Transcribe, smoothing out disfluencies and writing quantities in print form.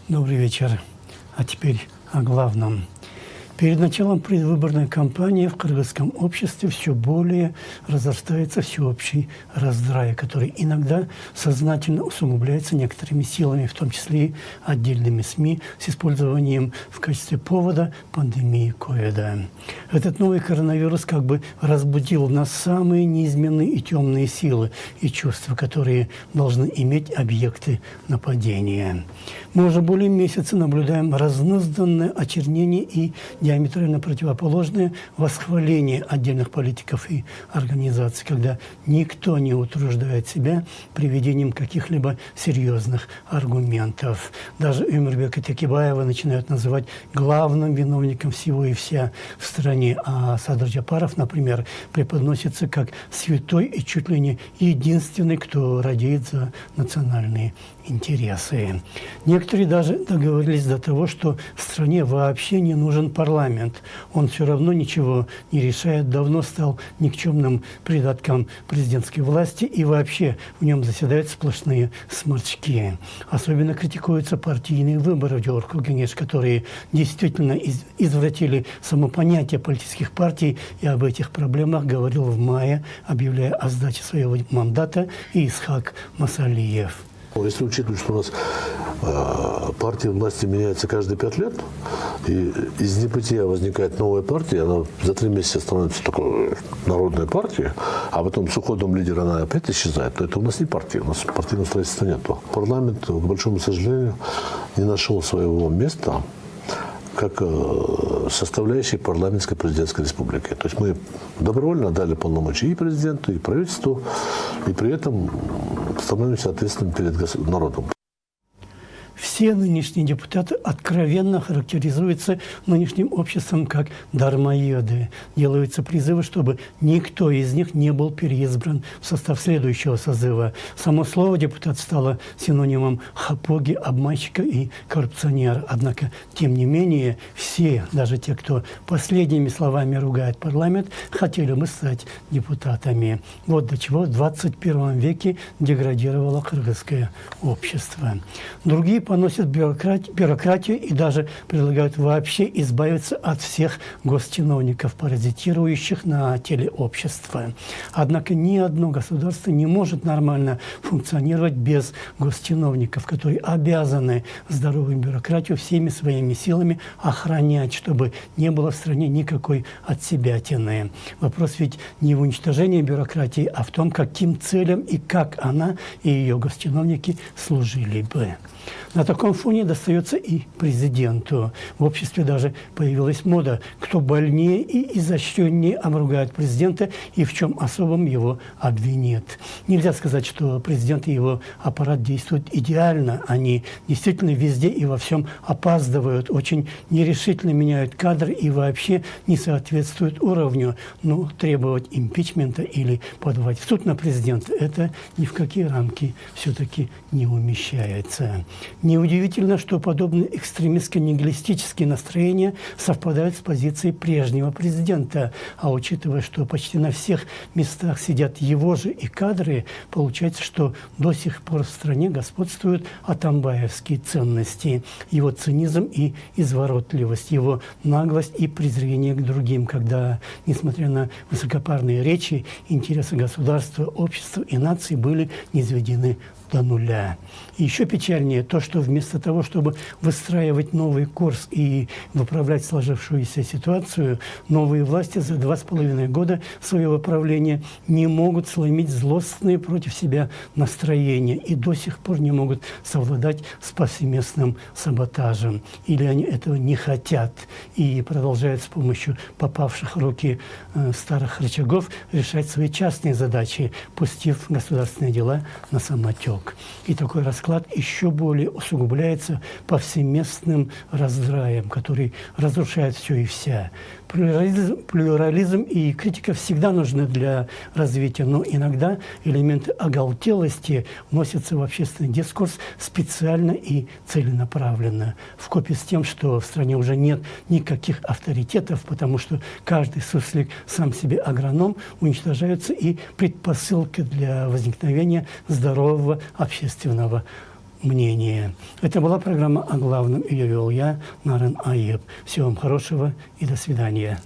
Добрый вечер. А теперь о главном. Перед началом предвыборной кампании в кыргызском обществе все более разрастается всеобщий раздрай, который иногда сознательно усугубляется некоторыми силами, в том числе и отдельными СМИ, с использованием в качестве повода пандемии ковида. Этот новый коронавирус как бы разбудил в нас самые неизменные и темные силы и чувства, которые должны иметь объекты нападения. Мы уже более месяца наблюдаем разнузданное очернение и диаметрально противоположное восхваление отдельных политиков и организаций, когда никто не утруждает себя приведением каких-либо серьезных аргументов. Даже Эмирбека Текебаева начинают называть главным виновником всего и вся в стране, а Садыр Джапаров, например, преподносится как святой и чуть ли не единственный, кто радеет за национальные интересы. Некоторые даже договорились до того, что в стране вообще не нужен парламент. Он все равно ничего не решает, давно стал никчемным придатком президентской власти, и вообще в нем заседают сплошные сморчки. Особенно критикуются партийные выборы в Джоркугенеш, которые действительно извратили само понятие политических партий, и об этих проблемах говорил в мае, объявляя о сдаче своего мандата, и Исхак Масалиев. Если учитывать, что у нас партия власти меняется каждые 5 лет, и из небытия возникает новая партия, она за 3 месяца становится такой народной партией, а потом с уходом лидера она опять исчезает, то это у нас не партия, у нас партийного строительства нет. Парламент, к большому сожалению, не нашел своего места как составляющей парламентской президентской республики. То есть мы добровольно дали полномочия и президенту, и правительству, и при этом становимся ответственными перед народом. Все нынешние депутаты откровенно характеризуются нынешним обществом как дармоеды. Делаются призывы, чтобы никто из них не был переизбран в состав следующего созыва. Само слово «депутат» стало синонимом хапоги, обманщика и коррупционера. Однако, тем не менее, все, даже те, кто последними словами ругает парламент, хотели бы стать депутатами. Вот до чего в 21 веке деградировало кыргызское общество. Другие поносят бюрократию и даже предлагают вообще избавиться от всех госчиновников, паразитирующих на теле общества. Однако ни одно государство не может нормально функционировать без госчиновников, которые обязаны здоровую бюрократию всеми своими силами охранять, чтобы не было в стране никакой отсебятины. Вопрос ведь не в уничтожении бюрократии, а в том, каким целям и как она и ее госчиновники служили бы. На таком фоне достается и президенту. В обществе даже появилась мода, кто больнее и изощреннее обругает президента и в чем особом его обвинит. Нельзя сказать, что президент и его аппарат действуют идеально. Они действительно везде и во всем опаздывают, очень нерешительно меняют кадры и вообще не соответствуют уровню. Но требовать импичмента или подавать в суд на президента – это ни в какие рамки все-таки не умещается. Неудивительно, что подобные экстремистско-нигилистические настроения совпадают с позицией прежнего президента. А учитывая, что почти на всех местах сидят его же и кадры, получается, что до сих пор в стране господствуют атамбаевские ценности. Его цинизм и изворотливость, его наглость и презрение к другим, когда, несмотря на высокопарные речи, интересы государства, общества и нации были низведены до нуля. И еще печальнее то, что вместо того, чтобы выстраивать новый курс и выправлять сложившуюся ситуацию, новые власти за 2,5 года своего правления не могут сломить злостные против себя настроения и до сих пор не могут совладать с повсеместным саботажем. Или они этого не хотят и продолжают с помощью попавших в руки старых рычагов решать свои частные задачи, пустив государственные дела на самотек. И такой расклад еще более усугубляется повсеместным раздраем, который разрушает все и вся. Плюрализм и критика всегда нужны для развития, но иногда элементы оголтелости вносятся в общественный дискурс специально и целенаправленно. Вкупе с тем, что в стране уже нет никаких авторитетов, потому что каждый суслик сам себе агроном, уничтожаются и предпосылки для возникновения здорового общественного мнение. Это была программа «О главном». Ее вел я, Нарен Аеп. Всего вам хорошего и до свидания.